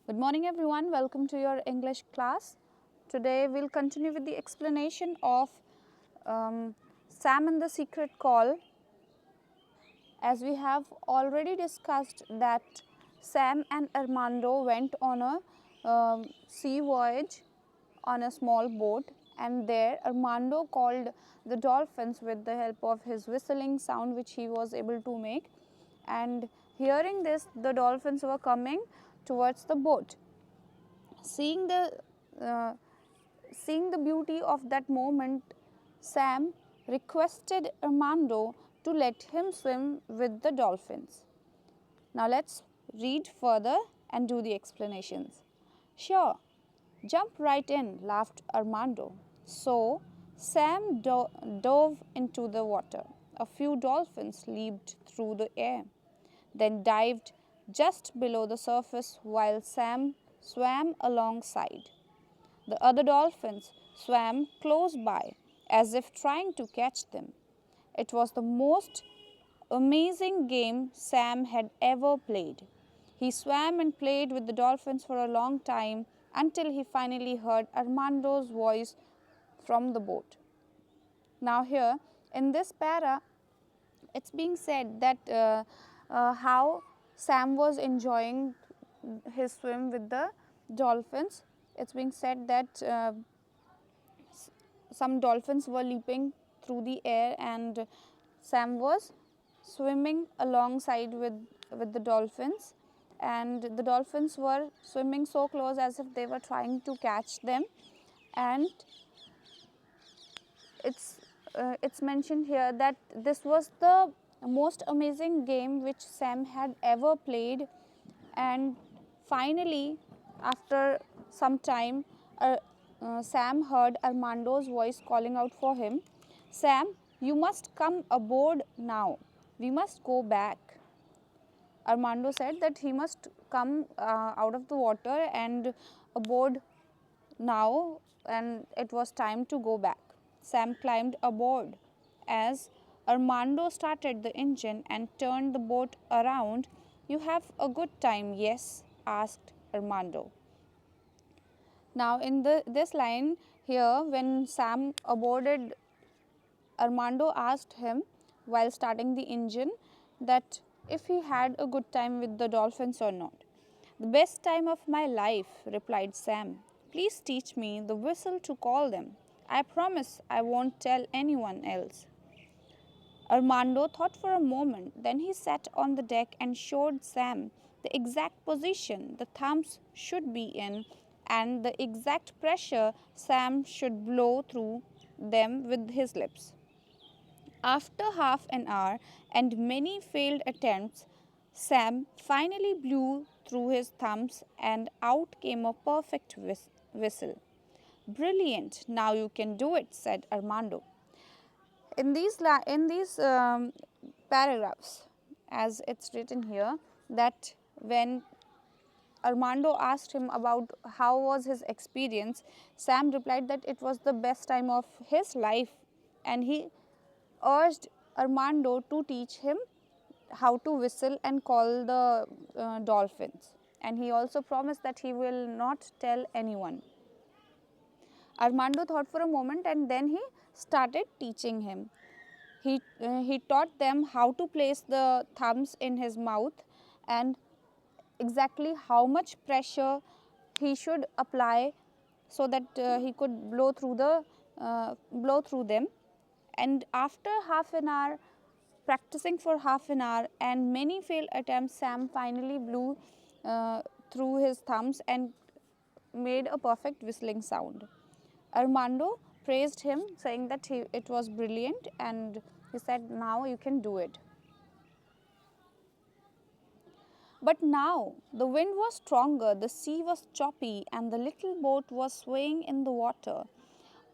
Good morning everyone, welcome to your English class. Today we'll continue with the explanation of Sam and the Secret Call. As we have already discussed that Sam and Armando went on a sea voyage on a small boat, and there Armando called the dolphins with the help of his whistling sound which he was able to make, and hearing this the dolphins were coming towards the boat. Seeing uh, the beauty of that moment, Sam requested Armando to let him swim with the dolphins. Now let's read further and do the explanations. Sure, jump right in, laughed Armando. So Sam dove into the water. A few dolphins leaped through the air, then dived just below the surface while Sam swam alongside. The other dolphins swam close by as if trying to catch them. It was the most amazing game Sam had ever played. He swam and played with the dolphins for a long time until he finally heard Armando's voice from the boat. Now, here in this para, it's being said that how Sam was enjoying his swim with the dolphins. It's being said that some dolphins were leaping through the air and Sam was swimming alongside with the dolphins, and the dolphins were swimming so close as if they were trying to catch them. And it's mentioned here that this was the most amazing game which Sam had ever played. And finally, after some time, Sam heard Armando's voice calling out for him. Sam, you must come aboard now. We must go back. Armando said that he must come out of the water and aboard now, and it was time to go back. Sam climbed aboard. As Armando started the engine and turned the boat around, you have a good time, yes? Asked Armando. Now, in this line here, when Sam aboarded, Armando asked him while starting the engine that if he had a good time with the dolphins or not. The best time of my life, replied Sam. Please teach me the whistle to call them. I promise I won't tell anyone else. Armando thought for a moment, then he sat on the deck and showed Sam the exact position the thumbs should be in and the exact pressure Sam should blow through them with his lips. After half an hour and many failed attempts, Sam finally blew through his thumbs and out came a perfect whistle. Brilliant, now you can do it, said Armando. In these paragraphs, as it's written here, that when Armando asked him about how was his experience, Sam replied that it was the best time of his life, and he urged Armando to teach him how to whistle and call the dolphins, and he also promised that he will not tell anyone. Armando thought for a moment and then he started teaching him. He taught them how to place the thumbs in his mouth and exactly how much pressure he should apply so that he could blow through them. And after half an hour, practicing for half an hour and many failed attempts, Sam finally blew through his thumbs and made a perfect whistling sound. Armando praised him, saying that it was brilliant, and he said, now you can do it. But now the wind was stronger, the sea was choppy, and the little boat was swaying in the water.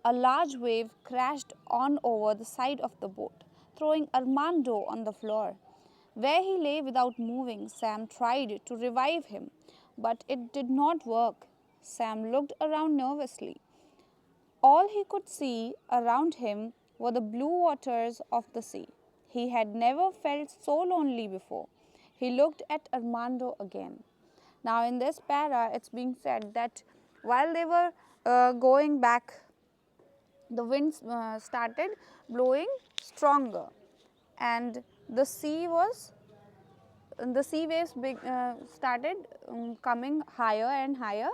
A large wave crashed on over the side of the boat, throwing Armando on the floor. Where he lay without moving, Sam tried to revive him, but it did not work. Sam looked around nervously. All he could see around him were the blue waters of the sea. He had never felt so lonely before. He looked at Armando again. Now in this para, it's being said that while they were going back, the winds started blowing stronger, and the sea waves started coming higher and higher,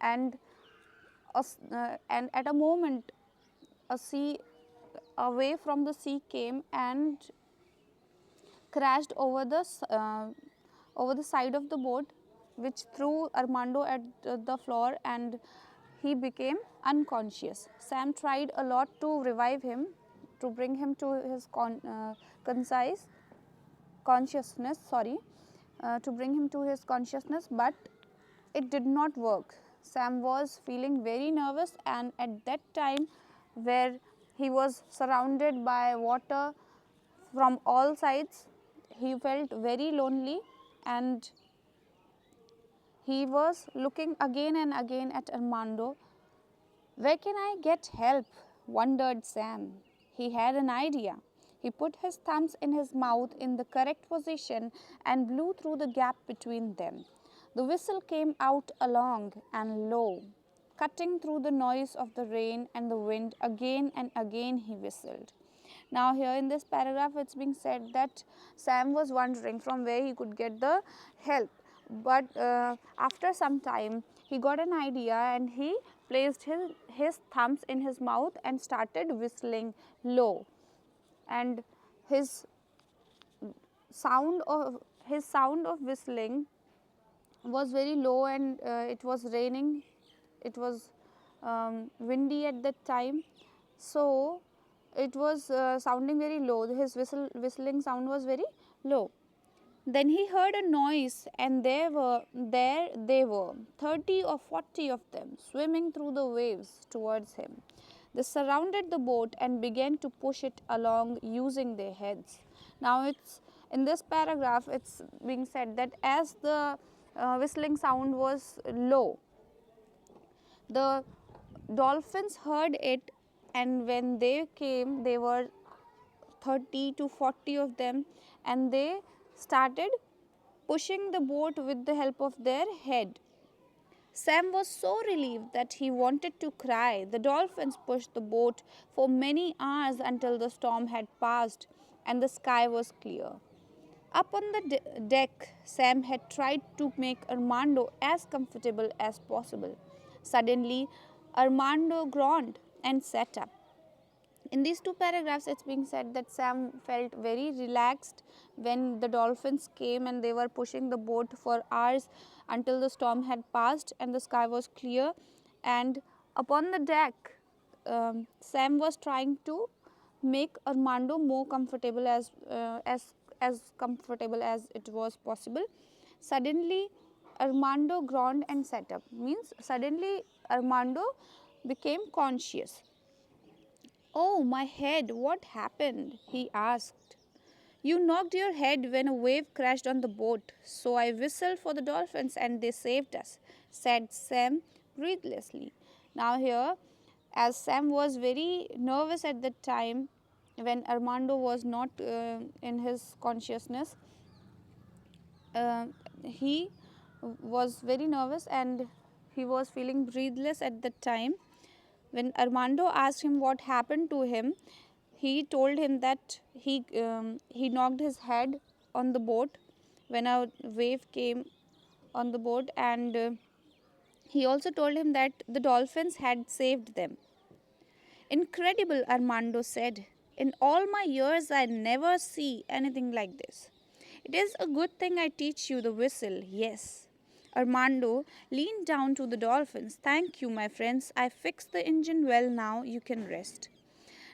and and at a moment a wave from the sea came and crashed over the side of the boat, which threw Armando at the floor, and he became unconscious. Sam tried a lot to revive him, to bring him to his consciousness, to bring him to his consciousness, but it did not work. Sam was feeling very nervous, and at that time, where he was surrounded by water from all sides, he felt very lonely, and he was looking again and again at Armando. Where can I get help? Wondered Sam. He had an idea. He put his thumbs in his mouth in the correct position and blew through the gap between them. The whistle came out long and low, cutting through the noise of the rain and the wind. Again and again he whistled. Now here in this paragraph, it's being said that Sam was wondering from where he could get the help. But after some time, he got an idea, and he placed his thumbs in his mouth and started whistling low. And his sound of whistling was very low, and it was raining. It was windy at that time, so it was sounding very low. His whistling sound was very low. Then he heard a noise, and there they were, 30 or 40 of them, swimming through the waves towards him. They surrounded the boat and began to push it along using their heads. Now it's in this paragraph, it's being said that as the whistling sound was low, the dolphins heard it, and when they came, they were 30 to 40 of them, and they started pushing the boat with the help of their head. Sam was so relieved that he wanted to cry. The dolphins pushed the boat for many hours until the storm had passed and the sky was clear. Up on the deck, Sam had tried to make Armando as comfortable as possible. Suddenly, Armando groaned and sat up. In these two paragraphs, it's being said that Sam felt very relaxed when the dolphins came and they were pushing the boat for hours until the storm had passed and the sky was clear. And upon the deck, Sam was trying to make Armando more comfortable as comfortable as it was possible. Suddenly, Armando groaned and sat up. Means suddenly Armando became conscious. Oh, my head, what happened? He asked. You knocked your head when a wave crashed on the boat, so I whistled for the dolphins and they saved us, said Sam breathlessly. Now, here, as Sam was very nervous at that time when Armando was not in his consciousness, he was very nervous and he was feeling breathless at that time. When Armando asked him what happened to him, he told him that he knocked his head on the boat when a wave came on the boat, and he also told him that the dolphins had saved them. Incredible, Armando said. In all my years, I never see anything like this. It is a good thing I teach you the whistle, yes. Armando leaned down to the dolphins. Thank you, my friends. I fixed the engine well now. You can rest.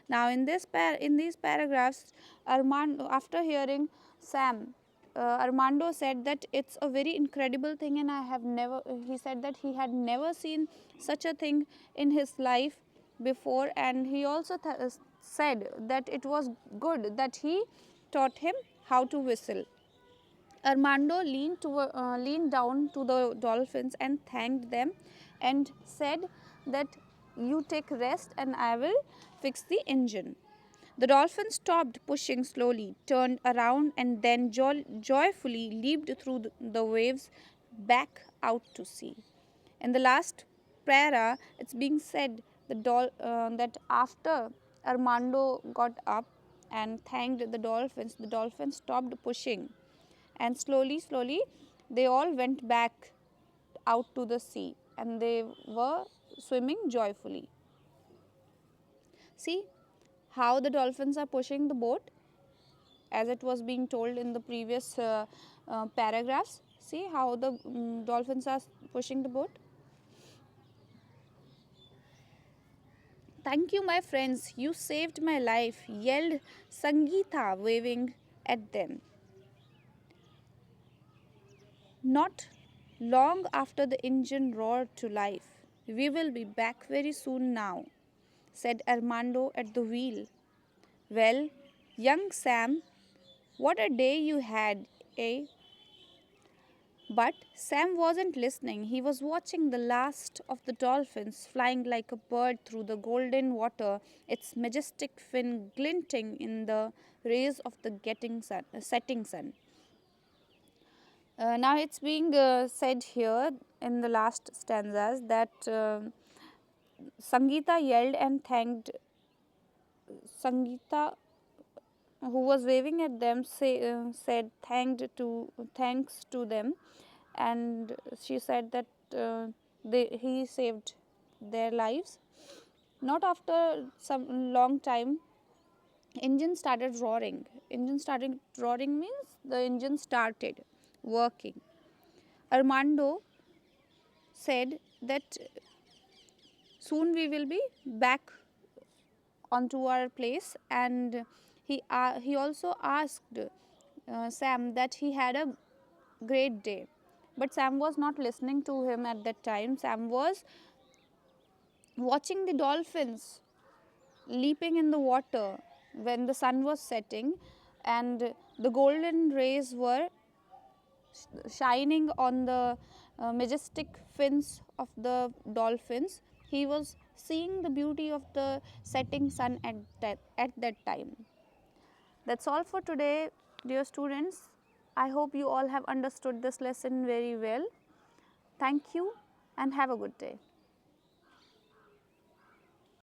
Now, in these paragraphs, Armando, after hearing Sam, Armando said that it's a very incredible thing, and he said that he had never seen such a thing in his life before, and he also said that it was good that he taught him how to whistle. Armando leaned down to the dolphins and thanked them and said that you take rest and I will fix the engine. The dolphins stopped pushing slowly, turned around, and then joyfully leaped through the waves back out to sea. In the last para, it's being said that after Armando got up and thanked the dolphins stopped pushing, and slowly they all went back out to the sea and they were swimming joyfully. See how the dolphins are pushing the boat, as it was being told in the previous paragraphs. See how the dolphins are pushing the boat. "Thank you, my friends, you saved my life," yelled Sangeeta, waving at them. Not long after the engine roared to life. "We will be back very soon now," said Armando at the wheel. "Well, young Sam, what a day you had, eh?" But Sam wasn't listening. He was watching the last of the dolphins flying like a bird through the golden water, its majestic fin glinting in the rays of the setting sun. Now it's being said here in the last stanzas that Sangeeta yelled and thanked. Sangeeta, who was waving at them, said thanks to them, and she said that he saved their lives. Not after some long time, engine started roaring. Engine started roaring means the engine started working. Armando said that soon we will be back onto our place, and he also asked Sam that he had a great day. But Sam was not listening to him at that time. Sam was watching the dolphins leaping in the water when the sun was setting and the golden rays were shining on the majestic fins of the dolphins. He was seeing the beauty of the setting sun at that time. That's all for today, dear students. I hope you all have understood this lesson very well. Thank you and have a good day.